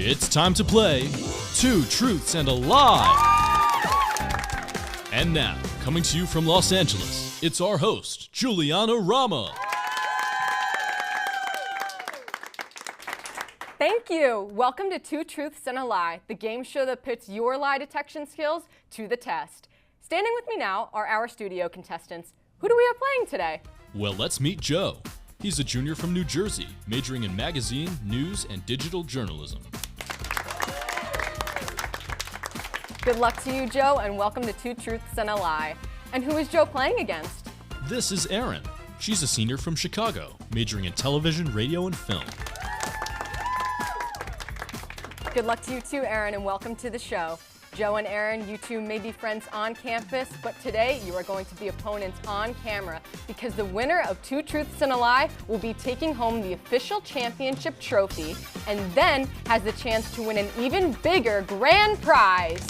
It's time to play Two Truths and a Lie. And now, coming to you from Los Angeles, it's our host, Juliana Rama. Thank you. Welcome to Two Truths and a Lie, the game show that puts your lie detection skills to the test. Standing with me now are our studio contestants. Who do we have playing today? Well, let's meet Joe. He's a junior from New Jersey, majoring in magazine, news, and digital journalism. Good luck to you, Joe, and welcome to Two Truths and a Lie. And who is Joe playing against? This is Erin. She's a senior from Chicago, majoring in television, radio, and film. Good luck to you too, Erin, and welcome to the show. Joe and Erin, you two may be friends on campus, but today you are going to be opponents on camera because the winner of Two Truths and a Lie will be taking home the official championship trophy and then has the chance to win an even bigger grand prize.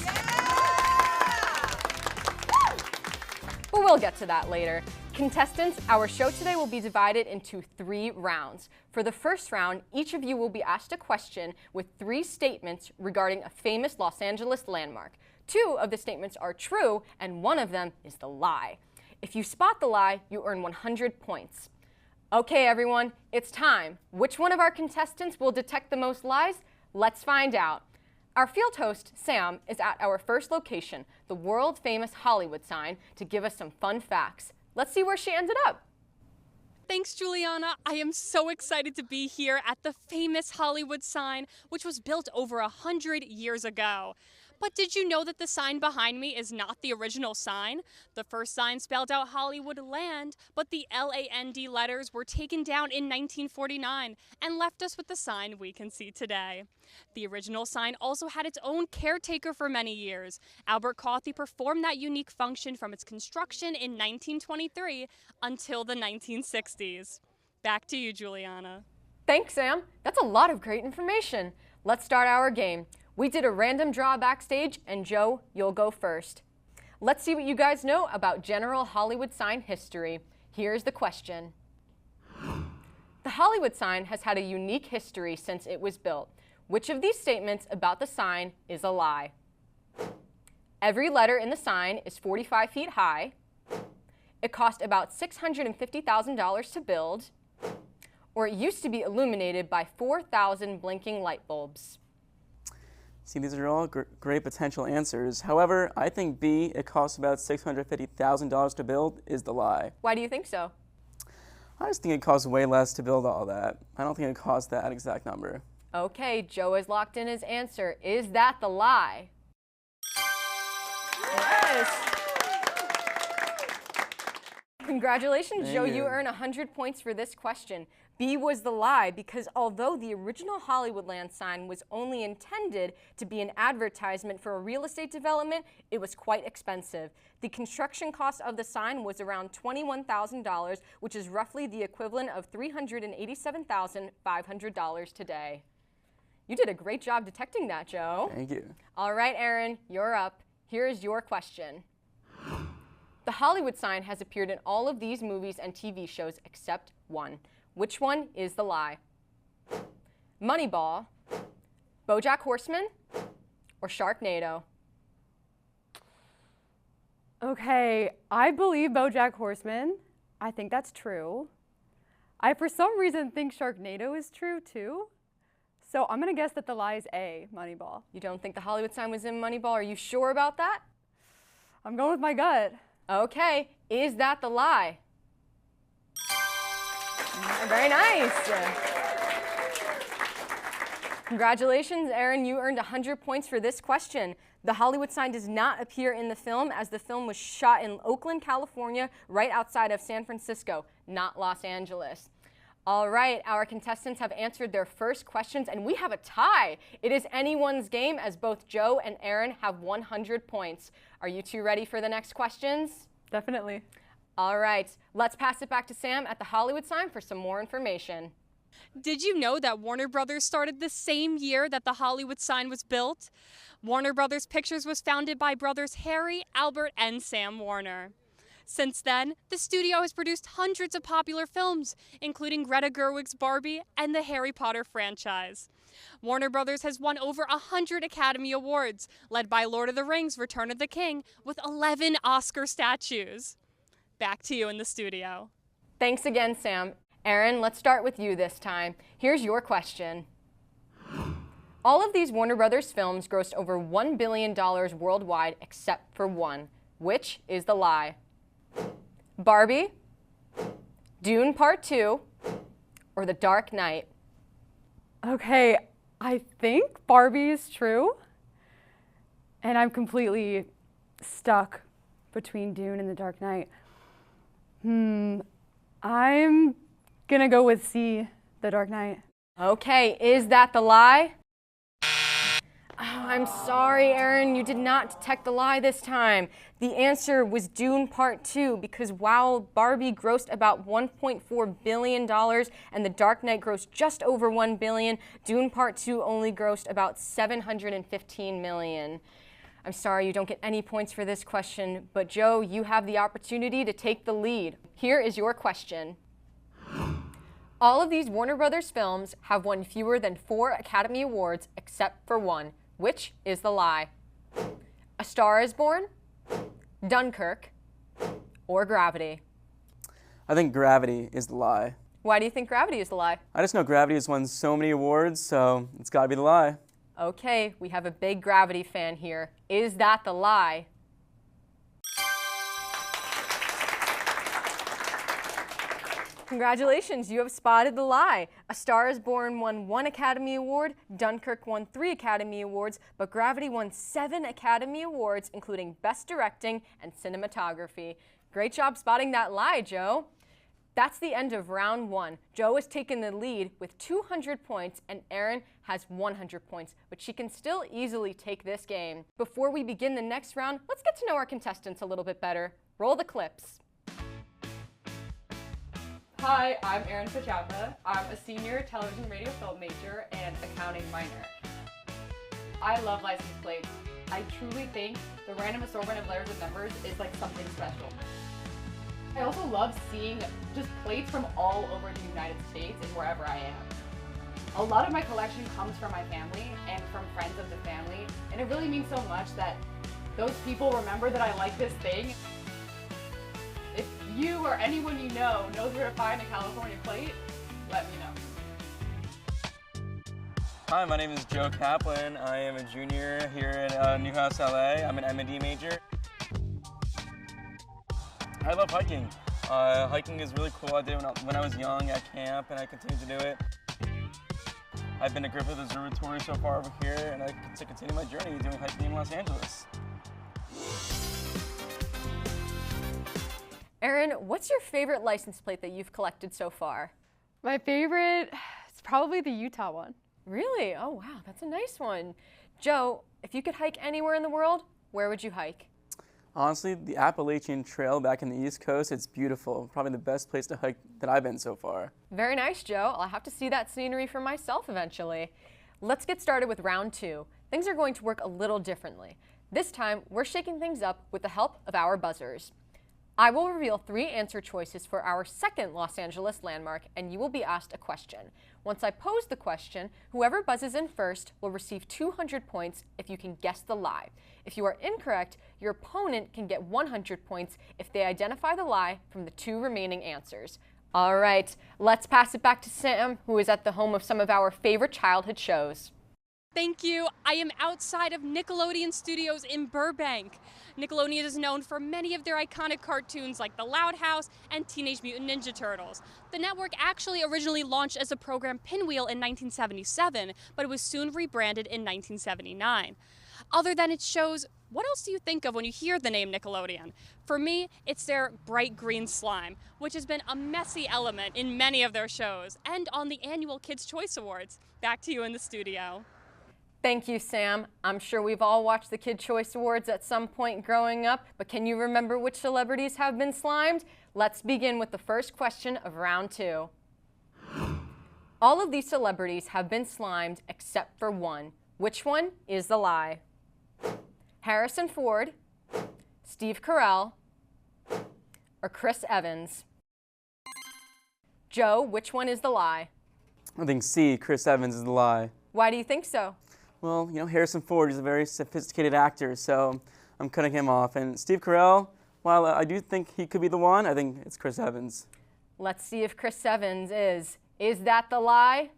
But we'll get to that later. Contestants, our show today will be divided into 3 rounds. For the first round, each of you will be asked a question with 3 statements regarding a famous Los Angeles landmark. 2 of the statements are true, and 1 of them is the lie. If you spot the lie, you earn 100 points. Okay, everyone, it's time. Which one of our contestants will detect the most lies? Let's find out. Our field host, Sam, is at our first location, the world-famous Hollywood sign, to give us some fun facts. Let's see where she ended up. Thanks, Juliana. I am so excited to be here at the famous Hollywood sign, which was built over 100 years ago. But did you know that the sign behind me is not the original sign? The first sign spelled out Hollywood Land, but the L-A-N-D letters were taken down in 1949 and left us with the sign we can see today. The original sign also had its own caretaker for many years. Albert Coffey performed that unique function from its construction in 1923 until the 1960s. Back to you, Juliana. Thanks, Sam. That's a lot of great information. Let's start our game. We did a random draw backstage, and Joe, you'll go first. Let's see what you guys know about general Hollywood sign history. Here's the question. The Hollywood sign has had a unique history since it was built. Which of these statements about the sign is a lie? Every letter in the sign is 45 feet high. It cost about $650,000 to build. Or it used to be illuminated by 4,000 blinking light bulbs. See, these are all great potential answers. However, I think B, it costs about $650,000 to build, is the lie. Why do you think so? I just think it costs way less to build all that. I don't think it costs that exact number. Okay, Joe has locked in his answer. Is that the lie? Yes. Congratulations, Thank Joe. you. You earn 100 points for this question. B was the lie because although the original Hollywoodland sign was only intended to be an advertisement for a real estate development, it was quite expensive. The construction cost of the sign was around $21,000, which is roughly the equivalent of $387,500 today. You did a great job detecting that, Joe. Thank you. All right, Erin, you're up. Here's your question. The Hollywood sign has appeared in all of these movies and TV shows except one. Which one is the lie? Moneyball, BoJack Horseman, or Sharknado? Okay, I believe BoJack Horseman. I think that's true. I, for some reason, think Sharknado is true, too. So I'm going to guess that the lie is A, Moneyball. You don't think the Hollywood sign was in Moneyball? Are you sure about that? I'm going with my gut. Okay, is that the lie? Very nice. Congratulations, Erin. You earned 100 points for this question. The Hollywood sign does not appear in the film as the film was shot in Oakland, California, right outside of San Francisco, not Los Angeles. All right, our contestants have answered their first questions, and we have a tie. It is anyone's game as both Joe and Erin have 100 points. Are you two ready for the next questions? Definitely. All right, let's pass it back to Sam at the Hollywood sign for some more information. Did you know that Warner Brothers started the same year that the Hollywood sign was built? Warner Brothers Pictures was founded by brothers Harry, Albert, and Sam Warner. Since then, the studio has produced hundreds of popular films, including Greta Gerwig's Barbie and the Harry Potter franchise. Warner Brothers has won over 100 Academy Awards, led by Lord of the Rings: Return of the King, with 11 Oscar statues. Back to you in the studio. Thanks again, Sam. Erin, let's start with you this time. Here's your question. All of these Warner Brothers films grossed over $1 billion worldwide except for one. Which is the lie? Barbie, Dune Part 2, or The Dark Knight? Okay, I think Barbie is true. And I'm completely stuck between Dune and The Dark Knight. I'm gonna go with C, The Dark Knight. Okay, is that the lie? Oh, I'm sorry, Erin, you did not detect the lie this time. The answer was Dune Part 2 because while Barbie grossed about $1.4 billion and The Dark Knight grossed just over $1 billion, Dune Part 2 only grossed about $715 million. I'm sorry you don't get any points for this question, but Joe, you have the opportunity to take the lead. Here is your question. All of these Warner Brothers films have won fewer than 4 Academy Awards except for one. Which is the lie? A Star is Born, Dunkirk, or Gravity? I think Gravity is the lie. Why do you think Gravity is the lie? I just know Gravity has won so many awards, so it's gotta be the lie. Okay, we have a big Gravity fan here. Is that the lie? Congratulations, you have spotted the lie. A Star is Born won 1 Academy Award, Dunkirk won 3 Academy Awards, but Gravity won 7 Academy Awards, including Best Directing and Cinematography. Great job spotting that lie, Joe. That's the end of round 1. Joe has taken the lead with 200 points and Erin has 100 points, but she can still easily take this game. Before we begin the next round, let's get to know our contestants a little bit better. Roll the clips. Hi, I'm Erin Pachapa. I'm a senior television radio film major and accounting minor. I love license plates. I truly think the random assortment of letters and numbers is like something special. I also love seeing just plates from all over the United States and wherever I am. A lot of my collection comes from my family and from friends of the family, and it really means so much that those people remember that I like this thing. If you or anyone you know knows where to find a California plate, let me know. Hi, my name is Joe Kaplan. I am a junior here at Newhouse L.A. I'm an M&D major. I love hiking. Hiking is really cool. I did when I was young at camp, and I continue to do it. I've been to Griffith Observatory so far over here, and I to continue my journey doing hiking in Los Angeles. Erin, what's your favorite license plate that you've collected so far? My favorite is probably the Utah one. Really? Oh wow, that's a nice one. Joe, if you could hike anywhere in the world, where would you hike? Honestly, the Appalachian Trail back in the East Coast, it's beautiful. Probably the best place to hike that I've been so far. Very nice, Joe. I'll have to see that scenery for myself eventually. Let's get started with round 2. Things are going to work a little differently. This time, we're shaking things up with the help of our buzzers. I will reveal 3 answer choices for our second Los Angeles landmark, and you will be asked a question. Once I pose the question, whoever buzzes in first will receive 200 points if you can guess the lie. If you are incorrect, your opponent can get 100 points if they identify the lie from the 2 remaining answers. All right, let's pass it back to Sam, who is at the home of some of our favorite childhood shows. Thank you. I am outside of Nickelodeon Studios in Burbank. Nickelodeon is known for many of their iconic cartoons like The Loud House and Teenage Mutant Ninja Turtles. The network actually originally launched as a program Pinwheel in 1977, but it was soon rebranded in 1979. Other than its shows, what else do you think of when you hear the name Nickelodeon? For me, it's their bright green slime, which has been a messy element in many of their shows and on the annual Kids' Choice Awards. Back to you in the studio. Thank you, Sam. I'm sure we've all watched the Kid Choice Awards at some point growing up, but can you remember which celebrities have been slimed? Let's begin with the first question of round 2. All of these celebrities have been slimed except for one. Which one is the lie? Harrison Ford, Steve Carell, or Chris Evans? Joe, which one is the lie? I think C, Chris Evans, is the lie. Why do you think so? Well, Harrison Ford is a very sophisticated actor, so I'm cutting him off. And Steve Carell, while I do think he could be the one, I think it's Chris Evans. Let's see if Chris Evans is. Is that the lie?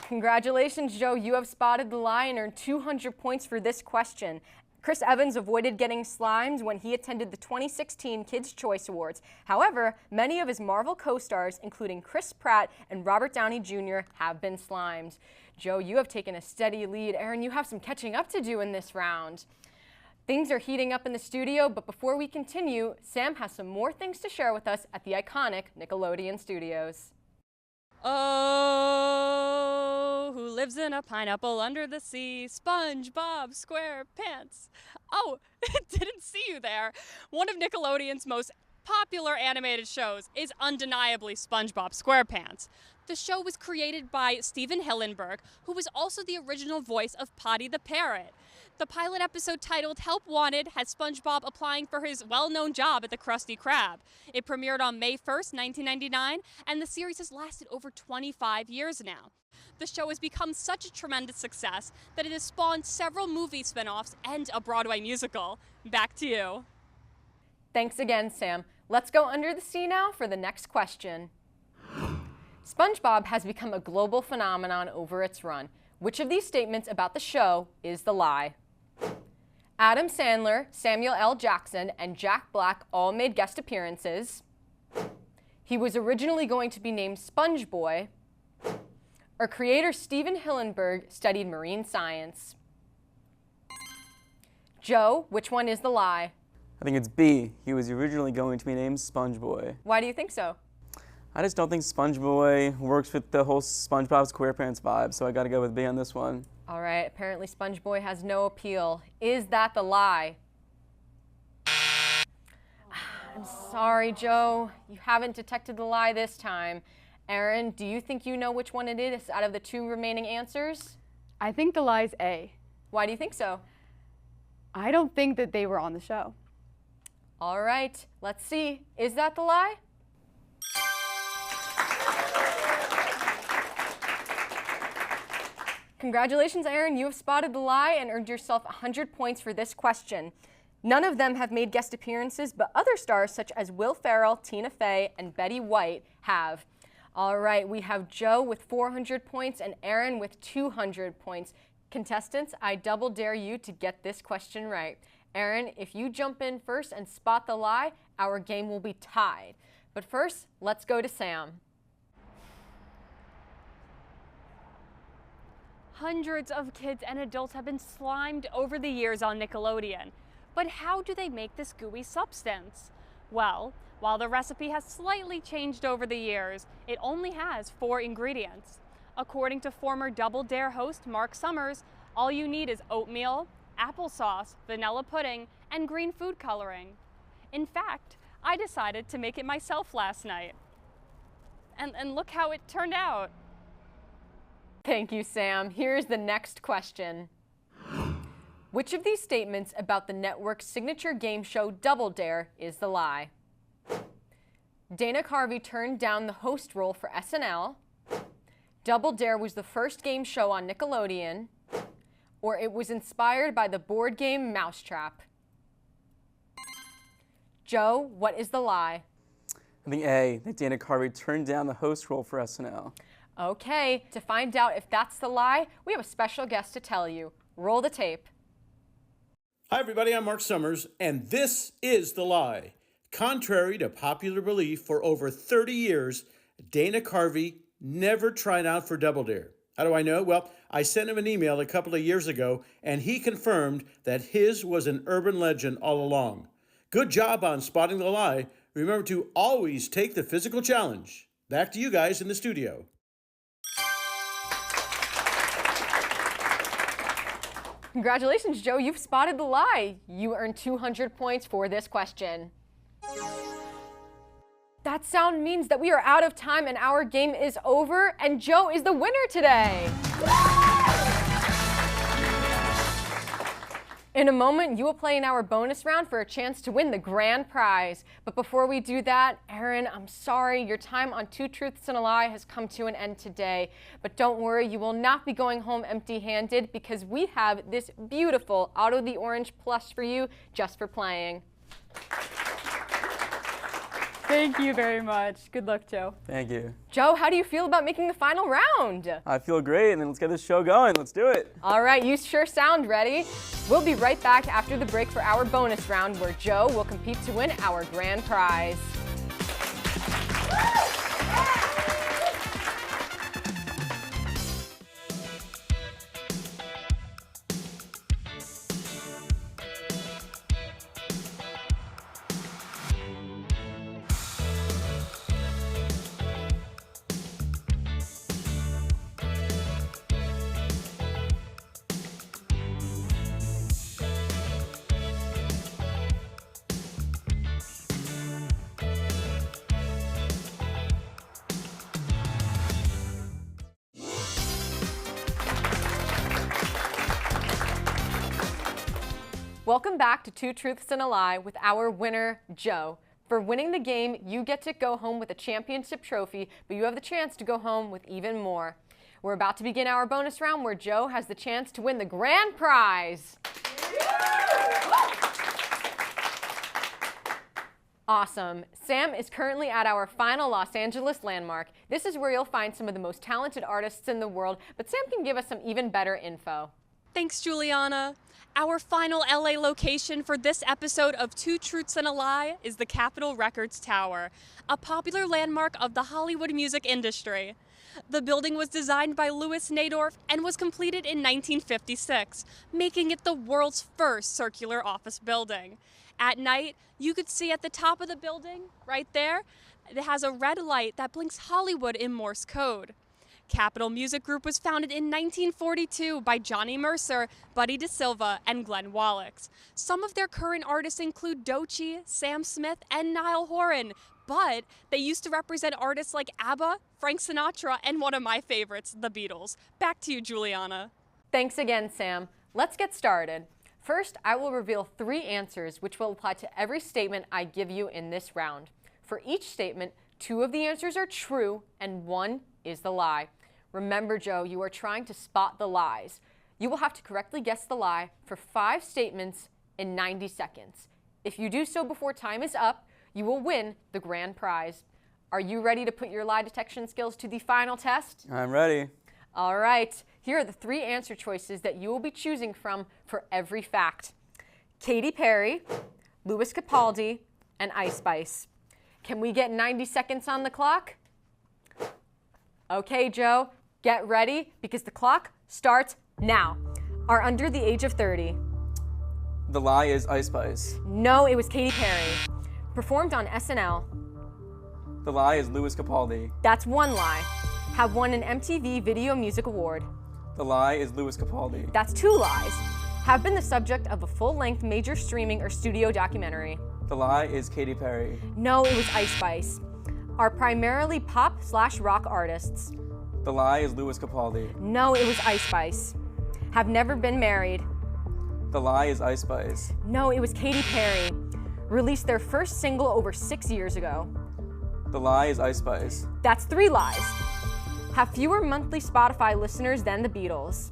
Congratulations, Joe. You have spotted the lie and earned 200 points for this question. Chris Evans avoided getting slimed when he attended the 2016 Kids' Choice Awards. However, many of his Marvel co-stars, including Chris Pratt and Robert Downey Jr., have been slimed. Joe, you have taken a steady lead. Erin, you have some catching up to do in this round. Things are heating up in the studio, but before we continue, Sam has some more things to share with us at the iconic Nickelodeon studios. Oh, who lives in a pineapple under the sea? SpongeBob SquarePants. Oh, didn't see you there. One of Nickelodeon's most popular animated shows is undeniably SpongeBob SquarePants. The show was created by Steven Hillenburg, who was also the original voice of Potty the Parrot. The pilot episode titled Help Wanted had SpongeBob applying for his well-known job at the Krusty Krab. It premiered on May 1st, 1999, and the series has lasted over 25 years now. The show has become such a tremendous success that it has spawned several movie spin-offs and a Broadway musical. Back to you. Thanks again, Sam. Let's go under the sea now for the next question. SpongeBob has become a global phenomenon over its run. Which of these statements about the show is the lie? Adam Sandler, Samuel L. Jackson, and Jack Black all made guest appearances. He was originally going to be named SpongeBoy. Or creator Steven Hillenburg studied marine science. Joe, which one is the lie? I think it's B. He was originally going to be named SpongeBoy. Why do you think so? I just don't think SpongeBoy works with the whole SpongeBob SquarePants vibe, so I gotta go with B on this one. All right, apparently SpongeBoy has no appeal. Is that the lie? I'm sorry, Joe. You haven't detected the lie this time. Erin, do you think you know which one it is out of the two remaining answers? I think the lie's A. Why do you think so? I don't think that they were on the show. All right, let's see. Is that the lie? Congratulations, Erin. You have spotted the lie and earned yourself 100 points for this question. None of them have made guest appearances, but other stars such as Will Ferrell, Tina Fey, and Betty White have. All right, we have Joe with 400 points and Erin with 200 points. Contestants, I double dare you to get this question right. Erin, if you jump in first and spot the lie, our game will be tied. But first, let's go to Sam. Hundreds of kids and adults have been slimed over the years on Nickelodeon. But how do they make this gooey substance? Well, while the recipe has slightly changed over the years, it only has 4 ingredients. According to former Double Dare host Mark Summers, all you need is oatmeal, applesauce, vanilla pudding, and green food coloring. In fact, I decided to make it myself last night. And look how it turned out. Thank you, Sam. Here's the next question. Which of these statements about the network's signature game show Double Dare is the lie? Dana Carvey turned down the host role for SNL. Double Dare was the first game show on Nickelodeon. Or it was inspired by the board game Mousetrap. Joe, what is the lie? I think A, that Dana Carvey turned down the host role for SNL. Okay, to find out if that's the lie, we have a special guest to tell you. Roll the tape. Hi everybody, I'm Mark Summers, and this is The Lie. Contrary to popular belief, for over 30 years, Dana Carvey never tried out for Double Dare. How do I know? Well, I sent him an email a couple of years ago, and he confirmed that his was an urban legend all along. Good job on spotting the lie. Remember to always take the physical challenge. Back to you guys in the studio. Congratulations, Joe. You've spotted the lie. You earned 200 points for this question. That sound means that we are out of time and our game is over, and Joe is the winner today. In a moment, you will play in our bonus round for a chance to win the grand prize. But before we do that, Erin, I'm sorry, your time on Two Truths and a Lie has come to an end today. But don't worry, you will not be going home empty-handed because we have this beautiful Otto the Orange plush for you just for playing. Thank you very much. Good luck, Joe. Thank you. Joe, how do you feel about making the final round? I feel great, and then let's get this show going. Let's do it. All right, you sure sound ready. We'll be right back after the break for our bonus round where Joe will compete to win our grand prize. Welcome back to Two Truths and a Lie with our winner, Joe. For winning the game, you get to go home with a championship trophy, but you have the chance to go home with even more. We're about to begin our bonus round where Joe has the chance to win the grand prize. Awesome. Sam is currently at our final Los Angeles landmark. This is where you'll find some of the most talented artists in the world, but Sam can give us some even better info. Thanks, Juliana. Our final LA location for this episode of Two Truths and a Lie is the Capitol Records Tower, a popular landmark of the Hollywood music industry. The building was designed by Louis Najdorf and was completed in 1956, making it the world's first circular office building. At night, you could see at the top of the building, right there, it has a red light that blinks Hollywood in Morse code. Capitol Music Group was founded in 1942 by Johnny Mercer, Buddy DeSilva, and Glenn Wallach. Some of their current artists include Doechii, Sam Smith, and Niall Horan, but they used to represent artists like ABBA, Frank Sinatra, and one of my favorites, the Beatles. Back to you, Juliana. Thanks again, Sam. Let's get started. First, I will reveal 3 answers which will apply to every statement I give you in this round. For each statement, 2 of the answers are true and 1 is the lie. Remember, Joe, you are trying to spot the lies. You will have to correctly guess the lie for 5 statements in 90 seconds. If you do so before time is up, you will win the grand prize. Are you ready to put your lie detection skills to the final test? I'm ready. All right, here are the 3 answer choices that you will be choosing from for every fact. Katy Perry, Lewis Capaldi, and Ice Spice. Can we get 90 seconds on the clock? Okay, Joe, get ready because the clock starts now. Are under the age of 30. The lie is Ice Spice. No, it was Katy Perry. Performed on SNL. The lie is Lewis Capaldi. That's 1 lie. Have won an MTV Video Music Award. The lie is Lewis Capaldi. That's 2 lies. Have been the subject of a full-length major streaming or studio documentary. The lie is Katy Perry. No, it was Ice Spice. Are primarily pop/rock artists. The lie is Lewis Capaldi. No, it was Ice Spice. Have never been married. The lie is Ice Spice. No, it was Katy Perry. Released their first single over 6 years ago. The lie is Ice Spice. That's 3 lies. Have fewer monthly Spotify listeners than the Beatles.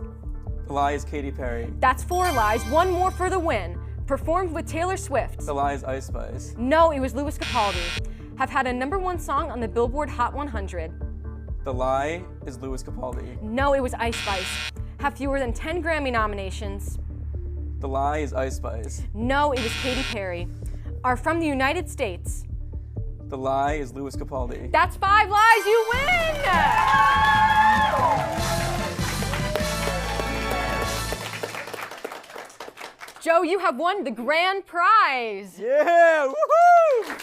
The lie is Katy Perry. That's 4 lies. 1 more for the win. Performed with Taylor Swift. The lie is Ice Spice. No, it was Lewis Capaldi. Have had a #1 song on the Billboard Hot 100. The lie is Lewis Capaldi. No, it was Ice Spice. Have fewer than 10 Grammy nominations. The lie is Ice Spice. No, it was Katy Perry. Are from the United States. The lie is Lewis Capaldi. That's 5 lies. You win! Joe, you have won the grand prize. Yeah! Woohoo!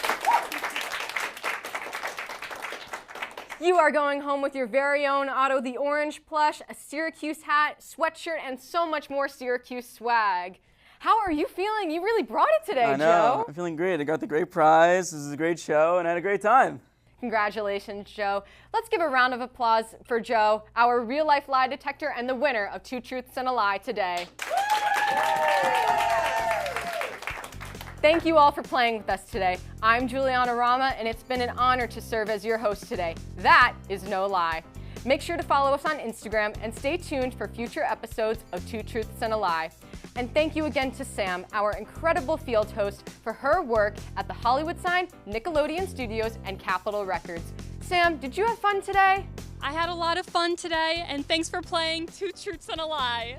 You are going home with your very own Otto the Orange plush, a Syracuse hat, sweatshirt, and so much more Syracuse swag. How are you feeling? You really brought it today, I know. Joe. I'm feeling great. I got the great prize. This is a great show, and I had a great time. Congratulations, Joe. Let's give a round of applause for Joe, our real-life lie detector and the winner of Two Truths and a Lie today. Thank you all for playing with us today. I'm Juliana Rama, and it's been an honor to serve as your host today. That is no lie. Make sure to follow us on Instagram and stay tuned for future episodes of Two Truths and a Lie. And thank you again to Sam, our incredible field host, for her work at the Hollywood Sign, Nickelodeon Studios, and Capitol Records. Sam, did you have fun today? I had a lot of fun today, and thanks for playing Two Truths and a Lie.